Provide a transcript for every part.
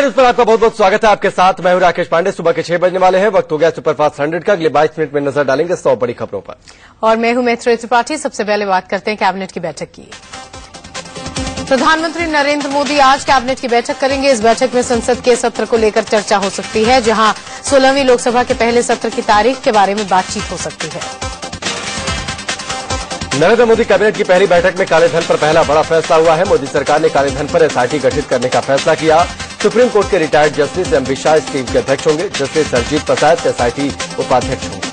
इस पर आपका बहुत बहुत स्वागत है। आपके साथ मैं हूं राकेश पांडे। सुबह के 6 बजने वाले हैं। वक्त हो गया सुपरफास्ट 100 का। अगले 22 मिनट में नजर डालेंगे 100 बड़ी खबरों पर। और मैं हूं मैत्री त्रिपाठी। सबसे पहले बात करते हैं कैबिनेट की बैठक की। प्रधानमंत्री नरेंद्र मोदी आज कैबिनेट की बैठक करेंगे। इस बैठक में संसद के सत्र को लेकर चर्चा हो सकती है, जहां 16वीं लोकसभा के पहले सत्र की तारीख के बारे में बातचीत हो सकती है। नरेंद्र मोदी कैबिनेट की पहली बैठक में काले धन पर पहला बड़ा फैसला हुआ है। मोदी सरकार ने काले धन पर एसआईटी गठित करने का फैसला किया। सुप्रीम कोर्ट के retired justice M B Shah इस टीम के अध्यक्ष होंगे। जस्टिस संजीव प्रसाद एसआईटी उपाध्यक्ष होंगे।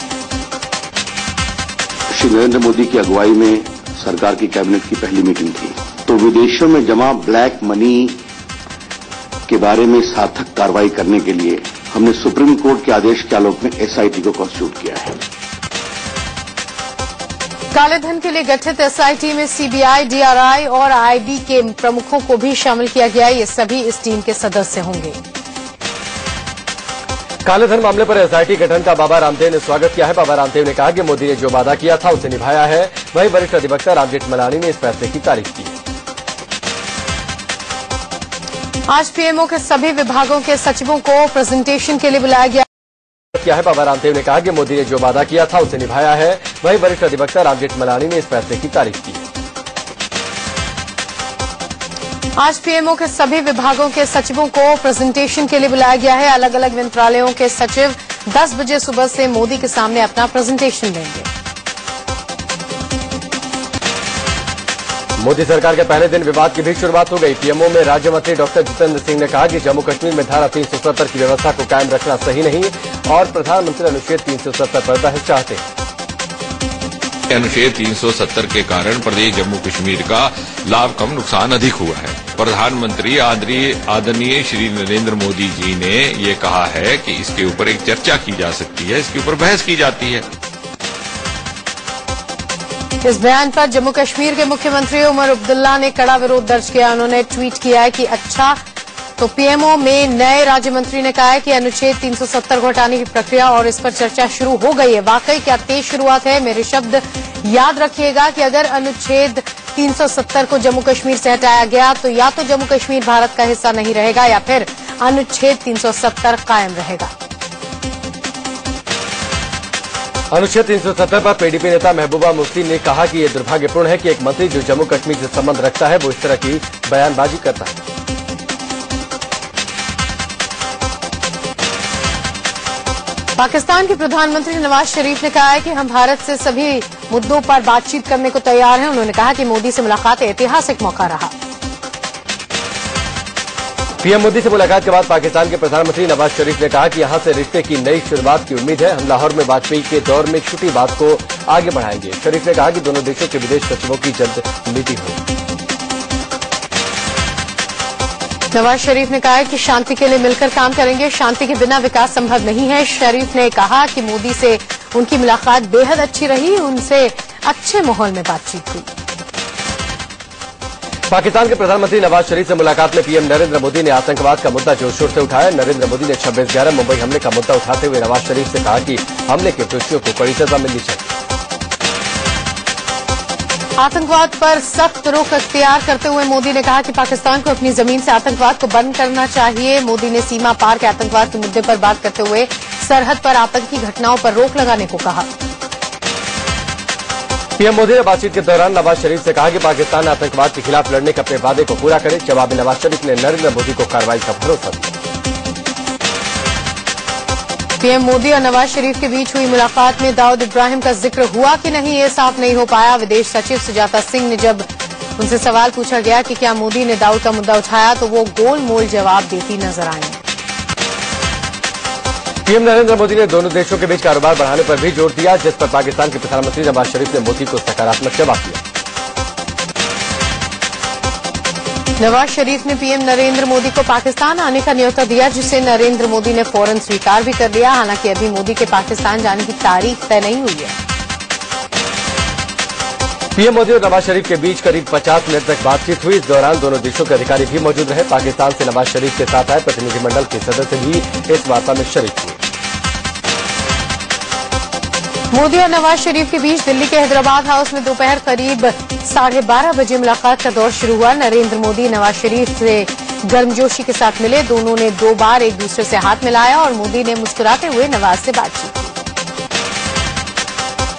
श्री नरेंद्र मोदी की अगुवाई में सरकार की कैबिनेट की पहली मीटिंग थी, तो विदेशों में जमा ब्लैक मनी के बारे में सार्थक कार्रवाई करने के लिए हमने सुप्रीम कोर्ट के आदेश के आलोक में एसआईटी को कॉन्स्टिट्यूट किया है। काले धन के लिए गठित एसआईटी में सीबीआई, डीआरआई और आईबी के प्रमुखों को भी शामिल किया गया। ये सभी इस टीम के सदस्य होंगे। काले धन मामले पर एसआईटी गठन का बाबा रामदेव ने स्वागत किया है। बाबा रामदेव ने कहा कि मोदी ने जो वादा किया था उसे निभाया है। वहीं वरिष्ठ अधिवक्ता राम जेठमलानी ने इस फैसले की तारीफ की। आज पीएमओ के सभी विभागों के सचिवों को प्रेजेंटेशन के लिए बुलाया गया है। बाबा रामदेव ने कहा कि मोदी ने जो वादा किया था उसे निभाया है। वहीं वरिष्ठ अधिवक्ता राम जेठमलानी ने इस फैसले की तारीफ की। आज पीएमओ के सभी विभागों के सचिवों को प्रेजेंटेशन के लिए बुलाया गया है। अलग अलग मंत्रालयों के सचिव 10 बजे सुबह से मोदी के सामने अपना प्रेजेंटेशन देंगे। मोदी सरकार के पहले दिन विवाद की भी शुरुआत हो गई। पीएमओ में राज्य मंत्री डॉक्टर जितेंद्र सिंह ने कहा कि जम्मू कश्मीर में धारा 370 की व्यवस्था को कायम रखना सही नहीं और प्रधानमंत्री अनुच्छेद 370 पर बहस चाहते हैं। अनुच्छेद 370 के कारण प्रदेश जम्मू कश्मीर का लाभ कम नुकसान अधिक हुआ है। प्रधानमंत्री आदरणीय श्री नरेंद्र मोदी जी ने ये कहा है कि इसके ऊपर एक चर्चा की जा सकती है, इसके ऊपर बहस की जाती है। इस बयान पर जम्मू कश्मीर के मुख्यमंत्री उमर अब्दुल्ला ने कड़ा विरोध दर्ज किया। उन्होंने ट्वीट किया है कि अच्छा, तो पीएमओ में नए राज्य मंत्री ने कहा है कि अनुच्छेद 370 को हटाने की प्रक्रिया और इस पर चर्चा शुरू हो गई है। वाकई क्या तेज शुरुआत है। मेरे शब्द याद रखिएगा कि अगर अनुच्छेद 370 को जम्मू कश्मीर से हटाया गया तो या तो जम्मू कश्मीर भारत का हिस्सा नहीं रहेगा या फिर अनुच्छेद 370 कायम रहेगा। अनुच्छेद 370 पर पीडीपी नेता महबूबा मुफ्ती ने कहा कि यह दुर्भाग्यपूर्ण है कि एक मंत्री जो जम्मू कश्मीर से संबंध रखता है वो इस तरह की बयानबाजी करता है। पाकिस्तान के प्रधानमंत्री नवाज शरीफ ने कहा है कि हम भारत से सभी मुद्दों पर बातचीत करने को तैयार हैं। उन्होंने कहा कि मोदी से मुलाकात ऐतिहासिक मौका रहा। पीएम मोदी से मुलाकात के बाद पाकिस्तान के प्रधानमंत्री नवाज शरीफ ने कहा कि यहां से रिश्ते की नई शुरुआत की उम्मीद है। हम लाहौर में वाजपेयी के दौर में छुटी बात को आगे बढ़ाएंगे। शरीफ ने कहा कि दोनों देशों के विदेश सचिवों की जल्द मीटिंग होगी। नवाज शरीफ ने कहा है कि शांति के लिए मिलकर काम करेंगे। शांति के बिना विकास संभव नहीं है। शरीफ ने कहा कि मोदी से उनकी मुलाकात बेहद अच्छी रही। उनसे अच्छे माहौल में बातचीत हुई। पाकिस्तान के प्रधानमंत्री नवाज शरीफ से मुलाकात में पीएम नरेंद्र मोदी ने आतंकवाद का मुद्दा जोर शोर से उठाया। नरेंद्र मोदी ने 26/11 मुंबई हमले का मुद्दा उठाते हुए नवाज शरीफ से कहा कि हमले के दोषियों को कड़ी सजा मिलनी चाहिए। आतंकवाद पर सख्त रुख अख्तियार करते हुए मोदी ने कहा कि पाकिस्तान को अपनी जमीन से आतंकवाद को बंद करना चाहिए। मोदी ने सीमा पार के आतंकवाद के मुद्दे पर बात करते हुए सरहद पर आतंकी घटनाओं पर रोक लगाने को कहा। पीएम मोदी ने बातचीत के दौरान नवाज शरीफ से कहा कि पाकिस्तान आतंकवाद के खिलाफ लड़ने के अपने वादे को पूरा करे। जवाब में नवाज शरीफ ने नरेंद्र मोदी को कार्रवाई का भरोसा दिया। पीएम मोदी और नवाज शरीफ के बीच हुई मुलाकात में दाऊद इब्राहिम का जिक्र हुआ कि नहीं, ये साफ नहीं हो पाया। विदेश सचिव सुजाता सिंह ने जब उनसे सवाल पूछा गया कि क्या मोदी ने दाऊद का मुद्दा उठाया तो वो गोलमोल जवाब देती नजर आई। पीएम नरेंद्र मोदी ने दोनों देशों के बीच कारोबार बढ़ाने पर भी जोर दिया, जिस पर पाकिस्तान के प्रधानमंत्री नवाज शरीफ ने मोदी को सकारात्मक जवाब दिया। नवाज शरीफ ने पीएम नरेंद्र मोदी को पाकिस्तान आने का न्योता दिया, जिसे नरेंद्र मोदी ने फौरन स्वीकार भी कर लिया। हालांकि अभी मोदी के पाकिस्तान जाने की तारीख तय नहीं हुई है। पीएम मोदी और नवाज शरीफ के बीच करीब 50 मिनट तक बातचीत हुई। इस दौरान दोनों देशों के अधिकारी भी मौजूद रहे। पाकिस्तान से नवाज शरीफ के साथ आए प्रतिनिधिमंडल के सदस्य भी इस वार्ता में शरीक हुए। मोदी और नवाज शरीफ के बीच दिल्ली के हैदराबाद हाउस में दोपहर करीब 12:30 बजे मुलाकात का दौर शुरू हुआ। नरेंद्र मोदी नवाज शरीफ से गर्मजोशी के साथ मिले। दोनों ने 2 बार एक दूसरे से हाथ मिलाया और मोदी ने मुस्कुराते हुए नवाज से बातचीत की।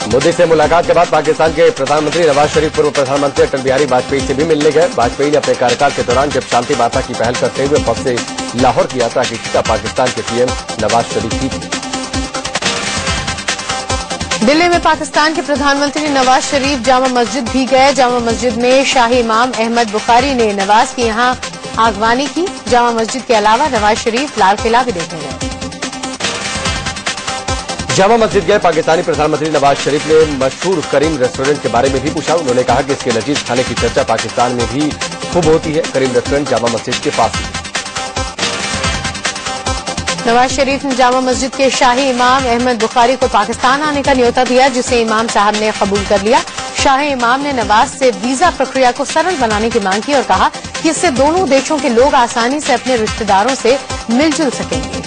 मोदी से मुलाकात के बाद पाकिस्तान के प्रधानमंत्री नवाज शरीफ पूर्व प्रधानमंत्री अटल बिहारी वाजपेयी से भी मिलने गए। वाजपेयी ने अपने कार्यकाल के दौरान जब शांति वार्ता की पहल करते हुए पब से लाहौर की यात्रा की थी, तब पाकिस्तान के पीएम नवाज शरीफ ही थे। दिल्ली में पाकिस्तान के प्रधानमंत्री नवाज शरीफ जामा मस्जिद भी गए। जामा मस्जिद में शाही इमाम अहमद बुखारी ने नवाज की यहां आगवानी की। जामा मस्जिद के अलावा नवाज शरीफ लाल किला भी देखने गए। जामा मस्जिद गए पाकिस्तानी प्रधानमंत्री नवाज शरीफ ने मशहूर करीम रेस्टोरेंट के बारे में भी पूछा। उन्होंने कहा कि इसके लजीज खाने की चर्चा पाकिस्तान में भी खूब होती है। करीम रेस्टोरेंट जामा मस्जिद के पास ही। नवाज शरीफ ने जामा मस्जिद के शाही इमाम अहमद बुखारी को पाकिस्तान आने का न्योता दिया, जिसे इमाम साहब ने कबूल कर लिया। शाही इमाम ने नवाज से वीजा प्रक्रिया को सरल बनाने की मांग की और कहा कि इससे दोनों देशों के लोग आसानी से अपने रिश्तेदारों से मिलजुल सकेंगे।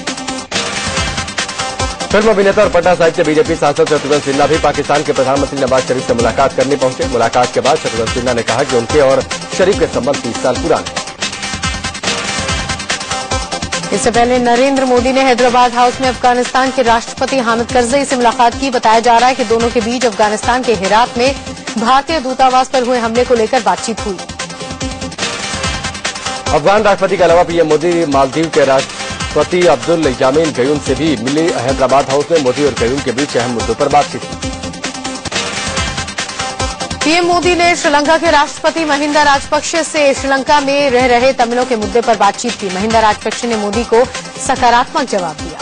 फिल्म अभिनेता और पटना साहिब के बीजेपी सांसद शत्रुघ्न सिन्हा भी पाकिस्तान के प्रधानमंत्री नवाज शरीफ से मुलाकात करने पहुंचे। मुलाकात के बाद शत्रुघ्न सिन्हा ने कहा कि उनके और शरीफ के संबंध 30 साल पुराने। इससे पहले नरेंद्र मोदी ने हैदराबाद हाउस में अफगानिस्तान के राष्ट्रपति हामिद करजई से मुलाकात की। बताया जा रहा है कि दोनों के बीच अफगानिस्तान के हेरात में भारतीय दूतावास पर हुए हमले को लेकर बातचीत हुई। अफगान राष्ट्रपति के अलावा पीएम मोदी मालदीव के राष्ट्रपति अब्दुल यामीन गयून से भी मिले। हैदराबाद हाउस में मोदी और गयून के बीच अहम मुद्दों पर बातचीत हुई। पीएम मोदी ने श्रीलंका के राष्ट्रपति महिंदा राजपक्षे से श्रीलंका में रह रहे तमिलों के मुद्दे पर बातचीत की। महिंदा राजपक्षे ने मोदी को सकारात्मक जवाब दिया।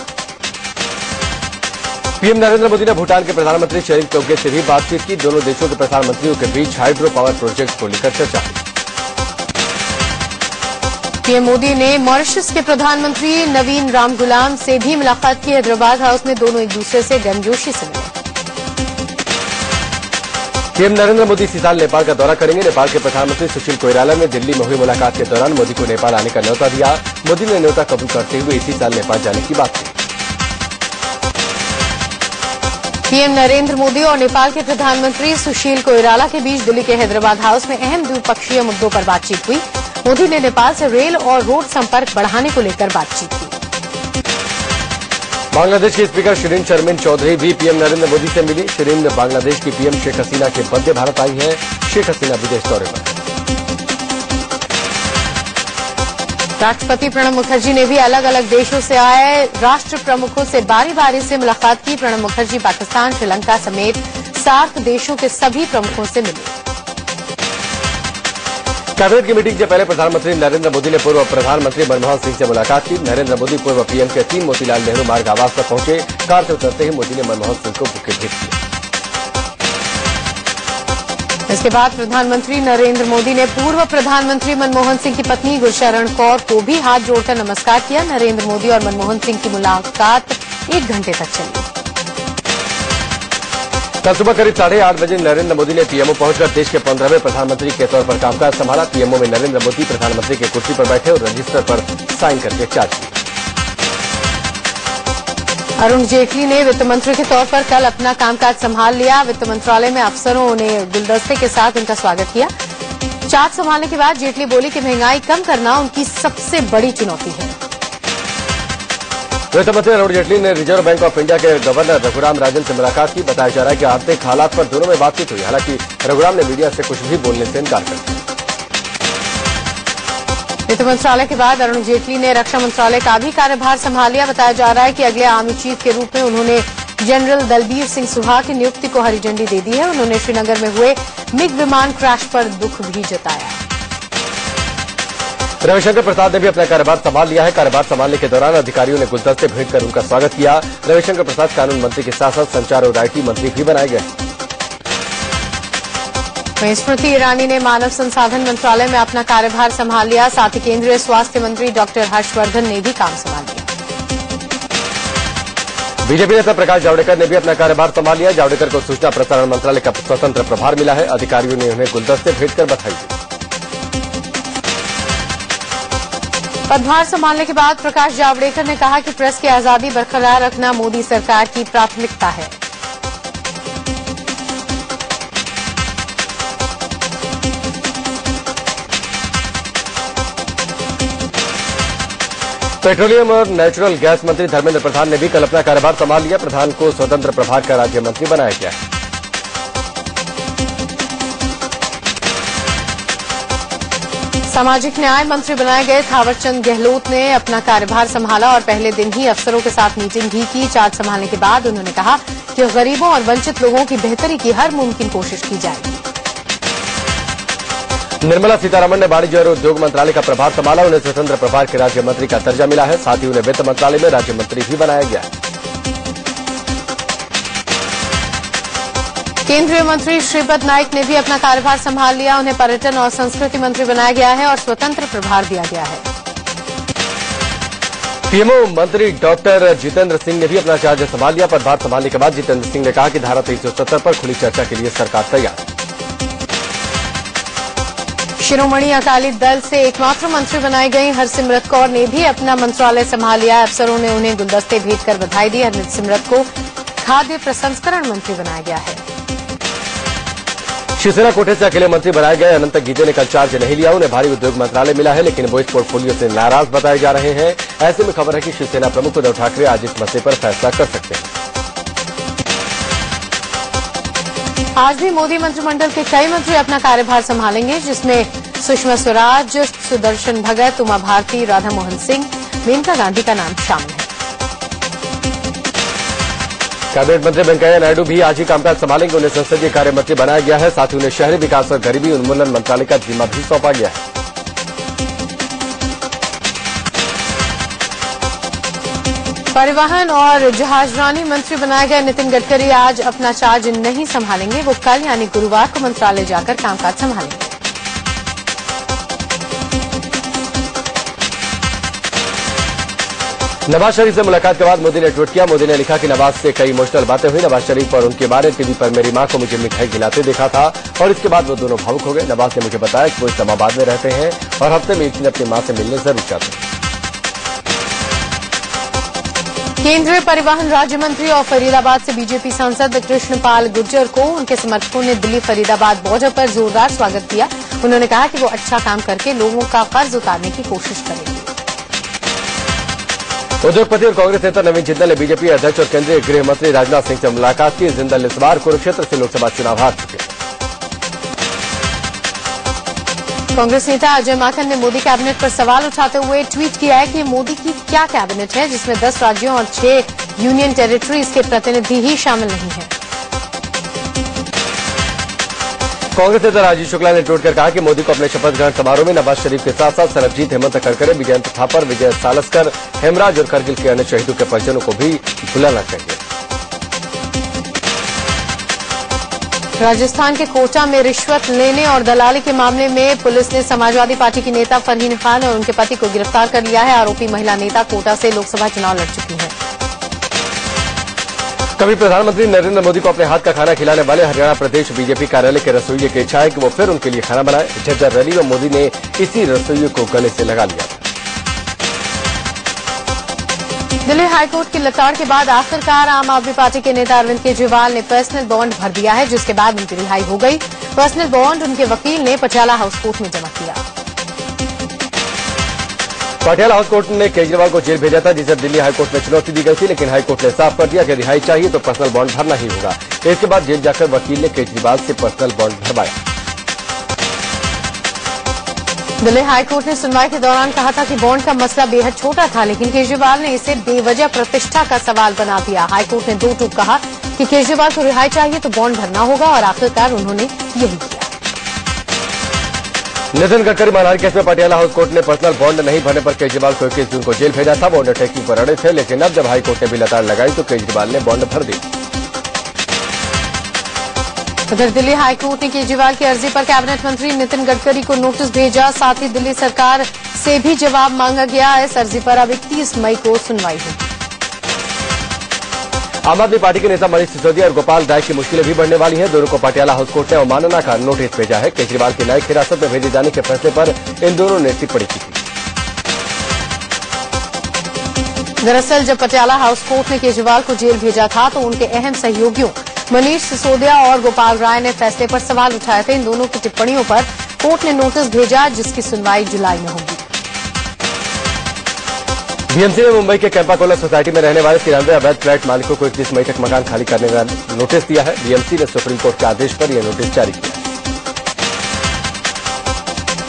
पीएम नरेंद्र मोदी ने भूटान के प्रधानमंत्री शेरिंग तोब्गे से भी बातचीत की। दोनों देशों के प्रधानमंत्रियों के बीच हाइड्रो पावर प्रोजेक्ट को लेकर चर्चा हुई। पीएम मोदी ने मॉरिशस के प्रधानमंत्री नवीन रामगुलाम से भी मुलाकात की। हैदराबाद हाउस में दोनों एक दूसरे से गर्मजोशी से मिले। पीएम नरेंद्र मोदी इसी साल नेपाल का दौरा करेंगे। नेपाल के प्रधानमंत्री सुशील कोइराला ने दिल्ली में हुई मुलाकात के दौरान मोदी को नेपाल आने का न्योता दिया। मोदी ने न्योता कबूल करते हुए इसी साल नेपाल जाने की बात की। पीएम नरेंद्र मोदी और नेपाल के प्रधानमंत्री सुशील कोइराला के बीच दिल्ली के हैदराबाद हाउस में अहम द्विपक्षीय मुद्दों पर बातचीत हुई। मोदी ने नेपाल से रेल और रोड संपर्क बढ़ाने को लेकर बातचीत की। बांग्लादेश की स्पीकर शिरीन शर्मिन चौधरी भी पीएम नरेंद्र मोदी से मिली। शिरीन बांग्लादेश की पीएम शेख हसीना के बदले भारत आई है। शेख हसीना विदेश दौरे पर। राष्ट्रपति प्रणब मुखर्जी ने भी अलग अलग देशों से आए राष्ट्र प्रमुखों से बारी बारी से मुलाकात की। प्रणब मुखर्जी पाकिस्तान, श्रीलंका समेत सार्क देशों के सभी प्रमुखों से मिले। कैबिनेट की मीटिंग से पहले प्रधानमंत्री नरेंद्र मोदी ने पूर्व प्रधानमंत्री मनमोहन सिंह से मुलाकात की। नरेंद्र मोदी पूर्व पीएम के 3 मोतीलाल नेहरू मार्ग आवास पर पहुंचे। कार से उतरते ही मोदी ने मनमोहन सिंह को बुके भेंट किए। इसके बाद प्रधानमंत्री नरेंद्र मोदी ने पूर्व प्रधानमंत्री मनमोहन सिंह की पत्नी गुरशरण कौर को भी हाथ जोड़कर नमस्कार किया। नरेंद्र मोदी और मनमोहन सिंह की मुलाकात 1 घंटे तक चली। कल सुबह करीब 8:30 बजे नरेंद्र मोदी ने पीएमओ पहुंचकर देश के 15वें प्रधानमंत्री के तौर पर कामकाज संभाला। पीएमओ में नरेंद्र मोदी प्रधानमंत्री के कुर्सी पर बैठे और रजिस्टर पर साइन करके चार्ज किया। अरुण जेटली ने वित्त मंत्री के तौर पर कल अपना कामकाज संभाल लिया। वित्त मंत्रालय में अफसरों ने गुलदस्ते के साथ उनका स्वागत किया। चार्ज संभालने के बाद जेटली बोली कि महंगाई कम करना उनकी सबसे बड़ी चुनौती है। वित्त मंत्री अरुण जेटली ने रिजर्व बैंक ऑफ इंडिया के गवर्नर रघुराम राजन से मुलाकात की। बताया जा रहा है कि आर्थिक हालात पर दोनों में बातचीत हुई। हालांकि रघुराम ने मीडिया से कुछ भी बोलने से इनकार कर दिया। वित्त मंत्रालय के बाद अरुण जेटली ने रक्षा मंत्रालय का भी कार्यभार संभाल लिया। बताया जा रहा है कि अगले आर्मी चीफ के रूप में उन्होंने जनरल दलबीर सिंह सुहा की नियुक्ति को हरी झंडी दे दी है। उन्होंने श्रीनगर में हुए मिग विमान क्रैश पर दुख भी जताया। रविशंकर प्रसाद ने भी अपना कार्यभार संभाल लिया है। कार्यभार संभालने के दौरान अधिकारियों ने गुलदस्ते भेंट कर उनका स्वागत किया। रविशंकर प्रसाद कानून मंत्री के साथ साथ संचार और आईटी मंत्री भी बनाए गए। वहीं स्मृति ईरानी ने मानव संसाधन मंत्रालय में अपना कार्यभार संभाल लिया। साथ ही केंद्रीय स्वास्थ्य मंत्री डॉक्टर हर्षवर्धन ने भी काम संभाल लिया। बीजेपी नेता प्रकाश जावड़ेकर ने भी अपना कार्यभार संभाल लिया। जावड़ेकर को सूचना प्रसारण मंत्रालय का स्वतंत्र प्रभार मिला है। अधिकारियों ने उन्हें गुलदस्ते भेंट कर बधाई दी। पदभार संभालने के बाद प्रकाश जावड़ेकर ने कहा कि प्रेस की आजादी बरकरार रखना मोदी सरकार की प्राथमिकता है। पेट्रोलियम और नेचुरल गैस मंत्री धर्मेंद्र प्रधान ने भी कल अपना कार्यभार संभाल लिया। प्रधान को स्वतंत्र प्रभार का राज्य मंत्री बनाया गया है। सामाजिक न्याय मंत्री बनाए गए थावरचंद गहलोत ने अपना कार्यभार संभाला और पहले दिन ही अफसरों के साथ मीटिंग भी की। चार्ज संभालने के बाद उन्होंने कहा कि गरीबों और वंचित लोगों की बेहतरी की हर मुमकिन कोशिश की जाएगी। निर्मला सीतारमण ने वाणिज्य और उद्योग मंत्रालय का प्रभार संभाला। उन्हें स्वतंत्र प्रभार के राज्य मंत्री का दर्जा मिला है। साथ ही उन्हें वित्त मंत्रालय में राज्य मंत्री भी बनाया गया है। केंद्रीय मंत्री श्रीपद नाइक ने भी अपना कार्यभार संभाल लिया। उन्हें पर्यटन और संस्कृति मंत्री बनाया गया है और स्वतंत्र प्रभार दिया गया है। पीएमओ मंत्री डॉक्टर जितेंद्र सिंह ने भी अपना चार्ज संभाल लिया। पदभार संभालने के बाद जितेंद्र सिंह ने कहा कि धारा 370 पर खुली चर्चा के लिए सरकार तैयार। शिरोमणि अकाली दल से एकमात्र मंत्री बनाई गई हरसिमरत कौर ने भी अपना मंत्रालय संभाल लिया। अफसरों ने उन्हें गुलदस्ते भेंट कर बधाई दी। हरसिमरत को खाद्य प्रसंस्करण मंत्री बनाया गया है। शिवसेना कोटे से अकेले मंत्री बनाए गए अनंत गीते ने कल चार्ज नहीं लिया। उन्हें भारी उद्योग मंत्रालय मिला है, लेकिन वो इस पोर्टफोलियो से नाराज बताए जा रहे हैं। ऐसे में खबर है कि शिवसेना प्रमुख उद्धव ठाकरे आज इस मसले पर फैसला कर सकते हैं। आज भी मोदी मंत्रिमंडल के कई मंत्री अपना कार्यभार संभालेंगे, जिसमें सुषमा स्वराज, सुदर्शन भगत, उमा भारती, राधा मोहन सिंह, मेनका गांधी का नाम शामिल है। कैबिनेट मंत्री वेंकैया नायडू भी आज ही कामकाज संभालेंगे। उन्हें संसदीय कार्य मंत्री बनाया गया है। साथ ही उन्हें शहरी विकास और गरीबी उन्मूलन मंत्रालय का जिम्मा भी सौंपा गया है। परिवहन और जहाजरानी मंत्री बनाए गए नितिन गडकरी आज अपना चार्ज नहीं संभालेंगे। वो कल यानी गुरुवार को मंत्रालय जाकर कामकाज संभालेंगे। नवाज शरीफ से मुलाकात के बाद मोदी ने ट्वीट किया। मोदी ने लिखा कि नवाज से कई इमोशनल बातें हुई। नवाज शरीफ और उनके बारे टीवी पर मेरी मां को मुझे मिठाई खिलाते देखा था और इसके बाद वो दोनों भावुक हो गए। नवाज ने मुझे बताया कि वो इस्लामाबाद में रहते हैं और हफ्ते में एक दिन अपनी मां से मिलने जरूर चाहते हैं। केंद्रीय परिवहन राज्य मंत्री और फरीदाबाद से बीजेपी सांसद कृष्णपाल गुर्जर को उनके समर्थकों ने दिल्ली फरीदाबाद बॉर्डर पर जोरदार स्वागत किया। उन्होंने कहा कि वो अच्छा काम करके लोगों का कर्ज उतारने की कोशिश करेंगे। उद्योगपति और कांग्रेस नेता नवीन जिंदल ने बीजेपी अध्यक्ष और केंद्रीय गृह मंत्री राजनाथ सिंह से मुलाकात की। जिंदल इस बार कुरुक्षेत्र से लोकसभा चुनाव हार चुके। कांग्रेस नेता अजय माकन ने मोदी कैबिनेट पर सवाल उठाते हुए ट्वीट किया है कि मोदी की क्या कैबिनेट है जिसमें 10 राज्यों और 6 यूनियन टेरिटरीज के प्रतिनिधि ही शामिल नहीं हैं। कांग्रेस नेता राजीव शुक्ला ने ट्वीट कर कहा कि मोदी को अपने शपथ ग्रहण समारोह में नवाज शरीफ के साथ साथ सरबजीत, हेमंत करकरे, विजयंत थापर, विजय सालस्कर, हेमराज और करगिल के अन्य शहीदों के परिजनों को भी बुलाना चाहिए। राजस्थान के कोटा में रिश्वत लेने और दलाली के मामले में पुलिस ने समाजवादी पार्टी की नेता फरहीन खान और उनके पति को गिरफ्तार कर लिया है। आरोपी महिला नेता कोटा से लोकसभा चुनाव लड़ चुकी हैं। कभी प्रधानमंत्री नरेंद्र मोदी को अपने हाथ का खाना खिलाने वाले हरियाणा प्रदेश बीजेपी कार्यालय के रसोइये की इच्छा है कि वो फिर उनके लिए खाना बनाए। झज्जर रैली में मोदी ने इसी रसोइये को गले से लगा लिया था। दिल्ली हाईकोर्ट की लताड़ के बाद आखिरकार आम आदमी पार्टी के नेता अरविंद केजरीवाल ने पर्सनल बॉन्ड भर दिया है, जिसके बाद उनकी रिहाई हो गई। पर्सनल बॉन्ड उनके वकील ने पटियाला हाउस कोर्ट में जमा किया। पटियाला हाउस कोर्ट ने केजरीवाल को जेल भेजा था, जिसे दिल्ली हाईकोर्ट में चुनौती दी गई थी, लेकिन हाईकोर्ट ने साफ कर दिया कि रिहाई चाहिए तो पर्सनल बॉन्ड भरना ही होगा। इसके बाद जेल जाकर वकील ने केजरीवाल से पर्सनल बॉन्ड भरवाया। दिल्ली हाईकोर्ट ने सुनवाई के दौरान कहा था कि बॉन्ड का मसला बेहद छोटा था, लेकिन केजरीवाल ने इसे बेवजह प्रतिष्ठा का सवाल बना दिया। हाईकोर्ट ने दो टूक कहा कि केजरीवाल को रिहाई चाहिए तो बॉन्ड भरना होगा और आखिरकार उन्होंने यही किया। नितिन गडकरी मानहानि केस में पटियाला हाउस कोर्ट ने पर्सनल बॉन्ड नहीं भरने पर केजरीवाल को 21 जून को जेल भेजा था। वो अंडरटेकिंग पर अड़े थे, लेकिन अब जब हाईकोर्ट ने भी लताड़ लगाई तो केजरीवाल ने बॉन्ड भर दी। उधर दिल्ली हाईकोर्ट ने केजरीवाल की अर्जी पर कैबिनेट मंत्री नितिन गडकरी को नोटिस भेजा। साथ ही दिल्ली सरकार से भी जवाब मांगा गया। इस अर्जी पर अब 31 मई को सुनवाई होगी। आम आदमी पार्टी के नेता मनीष सिसोदिया और गोपाल राय की मुश्किलें भी बढ़ने वाली हैं। दोनों को पटियाला हाउस कोर्ट ने अवमानना का नोटिस भेजा है। केजरीवाल की न्यायिक हिरासत में भेजे जाने के फैसले पर इन दोनों ने टिप्पणी की थी। दरअसल जब पटियाला हाउस कोर्ट ने केजरीवाल को जेल भेजा था तो उनके अहम सहयोगियों मनीष सिसोदिया और गोपाल राय ने फैसले पर सवाल उठाए थे। इन दोनों की टिप्पणियों पर कोर्ट ने नोटिस भेजा, जिसकी सुनवाई जुलाई में होगी। बीएमसी ने मुंबई के कैंपाकोला सोसाइटी में रहने वाले 93 अवैध फ्लैट मालिकों को 31 मई तक मकान खाली करने का नोटिस दिया है। बीएमसी ने सुप्रीम कोर्ट के आदेश पर यह नोटिस जारी किया।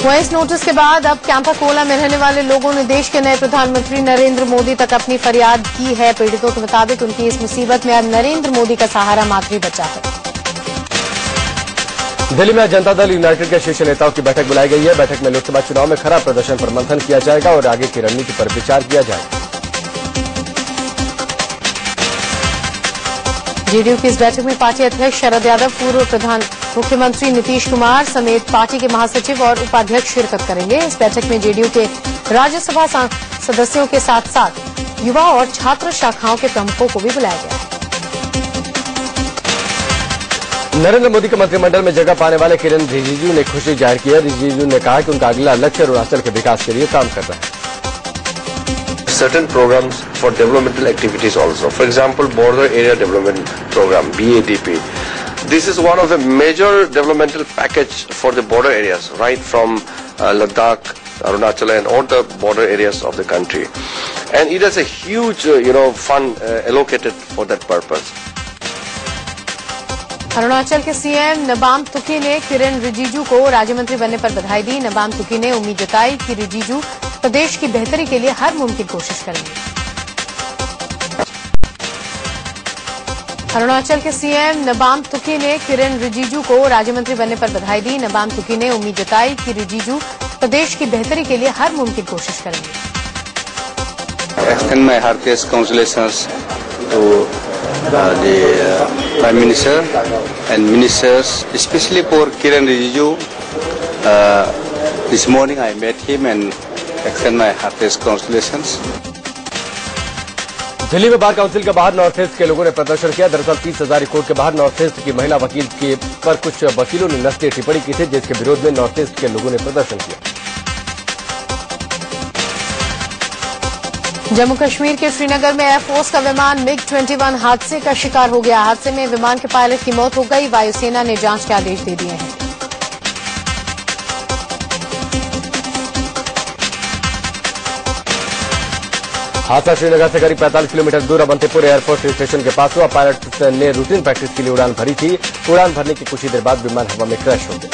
वहीं इस नोटिस के बाद अब कैंपाकोला में रहने वाले लोगों ने देश के नए प्रधानमंत्री नरेंद्र मोदी तक अपनी फरियाद की है। पीड़ितों के मुताबिक उनकी इस मुसीबत में अब नरेंद्र मोदी का सहारा मात्र ही बचा है। दिल्ली में जनता दल यूनाइटेड के शीर्ष नेताओं की बैठक बुलाई गई है। बैठक में लोकसभा चुनाव में खराब प्रदर्शन पर मंथन किया जाएगा और आगे की रणनीति पर विचार किया जाएगा। जेडीयू की इस बैठक में पार्टी अध्यक्ष शरद यादव, पूर्व प्रधान मुख्यमंत्री नीतीश कुमार समेत पार्टी के महासचिव और उपाध्यक्ष शिरकत करेंगे। इस बैठक में जेडीयू के राज्यसभा सदस्यों के साथ साथ युवा और छात्र शाखाओं के प्रमुखों को भी बुलाया गया है। नरेंद्र मोदी के मंत्रिमंडल में जगह पाने वाले किरेन रिजिजू ने खुशी जाहिर की है। रिजिजू ने कहा कि उनका अगला लक्ष्य अरुणाचल के विकास के लिए काम करना है। Certain programs for developmental activities also. For example, Border Area Development Program, BADP. This is one of the major developmental package for the border areas, right from Ladakh, Arunachal and all the border areas of the country. And it has a huge, fund allocated for that purpose. Arunachal के CM Nabam Tuki ने किरेन रिजिजू को राज्यमंत्री बनने पर बधाई दी। नबाम तुकी ने उम्मीद जताई कि रिजिजू प्रदेश की बेहतरी के लिए हर मुमकिन कोशिश करेंगे। अरुणाचल के सीएम नबाम तुकी ने किरेन रिजिजू को राज्यमंत्री बनने पर बधाई दी। नबाम तुकी ने उम्मीद जताई कि रिजिजू प्रदेश की बेहतरी के लिए हर मुमकिन कोशिश करेंगे। Extend my heartiest congratulations to the Prime Minister and Ministers, especially for Kiren Rijiju. This morning I met him and extend my heartiest congratulations. Delhi में बार काउंसिल के बाहर नॉर्थ ईस्ट के लोगों ने प्रदर्शन किया। दरअसल 30,000 करोड़ के बाहर नॉर्थ ईस्ट की महिला वकील के पर कुछ वकीलों ने नस्लीय टिप्पणी की थी, जिसके विरोध में नॉर्थ ईस्ट के लोगों ने प्रदर्शन किया। जम्मू कश्मीर के श्रीनगर में एयरफोर्स का विमान MiG-21 हादसे का शिकार हो गया। हादसे में विमान के पायलट की मौत हो गई। वायुसेना ने जांच के आदेश दे दिए हैं। हादसा श्रीनगर से करीब 45 किलोमीटर दूर अवंतीपुर एयरफोर्स स्टेशन के पास हुआ। पायलट ने रूटीन प्रैक्टिस के लिए उड़ान भरी थी। उड़ान भरने की कुछ ही देर बाद विमान हवा में क्रैश हो गया।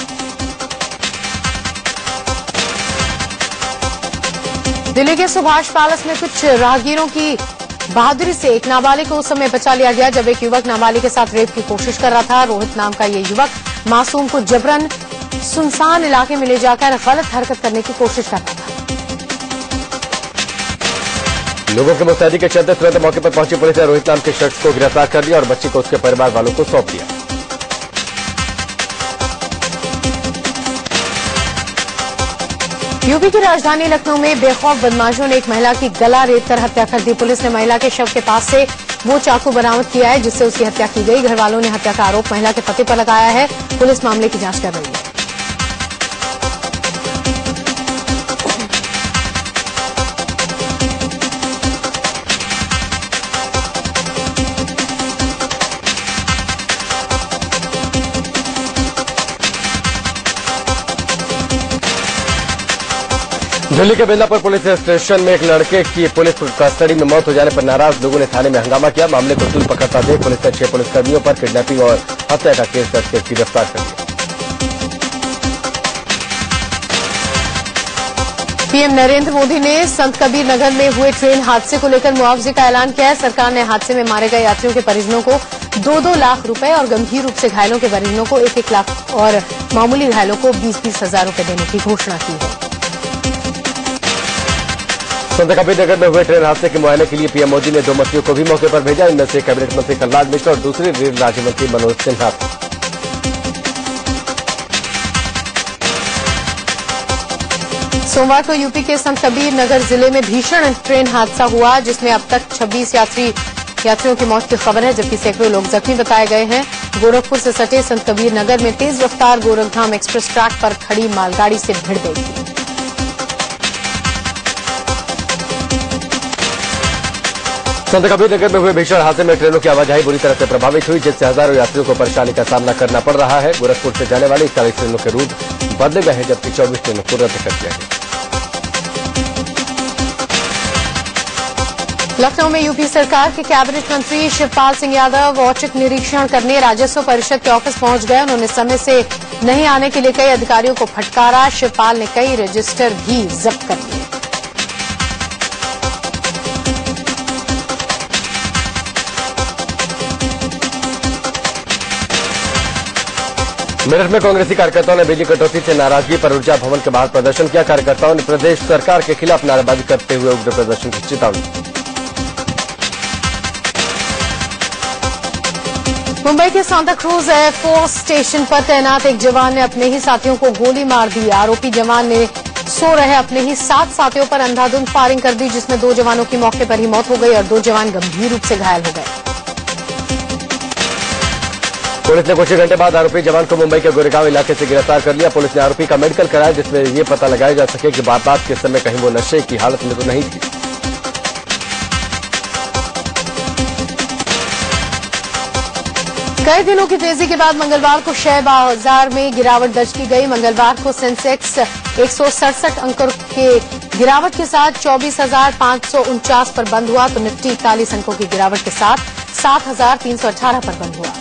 दिल्ली के सुभाष पैलेस में कुछ राहगीरों की बहादुरी से एक नाबालिग को उस समय बचा लिया गया जब एक युवक नाबालिग के साथ रेप की कोशिश कर रहा था। रोहित नाम का ये युवक मासूम को जबरन सुनसान इलाके में ले जाकर गलत हरकत करने की कोशिश कर रहा था। लोगों के मुस्तैदी के चलते तुरंत मौके पर पहुंची पुलिस ने रोहित नाम के शख्स को गिरफ्तार कर लिया और बच्ची को उसके परिवार वालों को सौंप दिया। यूपी की राजधानी लखनऊ में बेखौफ बदमाशों ने एक महिला की गला रेत कर हत्या कर दी। पुलिस ने महिला के शव के पास से वो चाकू बरामद किया है जिससे उसकी हत्या की गई। घर वालों ने हत्या का आरोप महिला के पति पर लगाया है। पुलिस मामले की जांच कर रही है। दिल्ली के बेलापुर पुलिस स्टेशन में एक लड़के की पुलिस कस्टडी में मौत हो जाने पर नाराज लोगों ने थाने में हंगामा किया। मामले को तूल पकड़ता देख पुलिस ने 6 पुलिसकर्मियों पर किडनैपिंग और हत्या का केस दर्ज कर गिरफ्तार कर लिया। पीएम नरेंद्र मोदी ने संत कबीर नगर में हुए ट्रेन हादसे को लेकर मुआवजे का ऐलान किया है। सरकार ने हादसे में मारे गए यात्रियों के परिजनों को 2-2 लाख रुपए और गंभीर रूप से घायलों के परिजनों को 1-1 लाख और मामूली घायलों को 20-20 हजार रुपए देने की घोषणा की है। संत कबीर नगर में हुए ट्रेन हादसे के मुआयने के लिए पीएम मोदी ने 2 मंत्रियों को भी मौके पर भेजा। इनमें से कैबिनेट मंत्री कलराज मिश्र और दूसरे रेल राज्य मंत्री मनोज सिन्हा। सोमवार को यूपी के संत कबीर नगर जिले में भीषण ट्रेन हादसा हुआ जिसमें अब तक 26 यात्रियों की मौत की खबर है जबकि सैकड़ों लोग जख्मी बताए गए हैं। गोरखपुर से सटे संत कबीर नगर में तेज रफ्तार गोरखधाम एक्सप्रेस ट्रैक पर खड़ी मालगाड़ी से भिड़ गई थी। संत कबीर नगर में हुए भीषण हादसे में ट्रेनों की आवाजाही बुरी तरह से प्रभावित हुई जिससे हजारों यात्रियों को परेशानी का सामना करना पड़ रहा है। गोरखपुर से जाने वाली 41 ट्रेनों के रूट बदले गए हैं जबकि 24 ट्रेनों को रद्द कर दिया गया। लखनऊ में यूपी सरकार के कैबिनेट मंत्री शिवपाल सिंह यादव औचक निरीक्षण करने राजस्व परिषद के ऑफिस पहुंच गए। उन्होंने समय से नहीं आने के लिए कई अधिकारियों को फटकारा। शिवपाल ने कई रजिस्टर भी जब्त कर लिए। मेरठ में कांग्रेसी कार्यकर्ताओं ने बिजली कटौती से नाराजगी पर ऊर्जा भवन के बाहर प्रदर्शन किया। कार्यकर्ताओं ने प्रदेश सरकार के खिलाफ नारेबाजी करते हुए उग्र प्रदर्शन की चेतावनी। मुंबई के सांता क्रूज एयरफोर्स स्टेशन पर तैनात एक जवान ने अपने ही साथियों को गोली मार दी। आरोपी जवान ने सो रहे अपने ही 7 साथियों पर अंधाधुंध फायरिंग कर दी, जिसमें 2 जवानों की मौके पर ही मौत हो गई और 2 जवान गंभीर रूप से घायल हो गए। पुलिस ने कुछ ही घंटे बाद आरोपी जवान को मुंबई के गोरेगांव इलाके से गिरफ्तार कर लिया। पुलिस ने आरोपी का मेडिकल कराया, जिसमें ये पता लगाया जा सके कि वारदात के समय कहीं वो नशे की हालत में तो नहीं थी। कई दिनों की तेजी के बाद मंगलवार को शेयर बाजार में गिरावट दर्ज की गई। मंगलवार को सेंसेक्स 167 अंकों के गिरावट के साथ 24,549 पर बंद हुआ, तो निफ्टी 41 अंकों की गिरावट के साथ 7,318 पर बंद हुआ।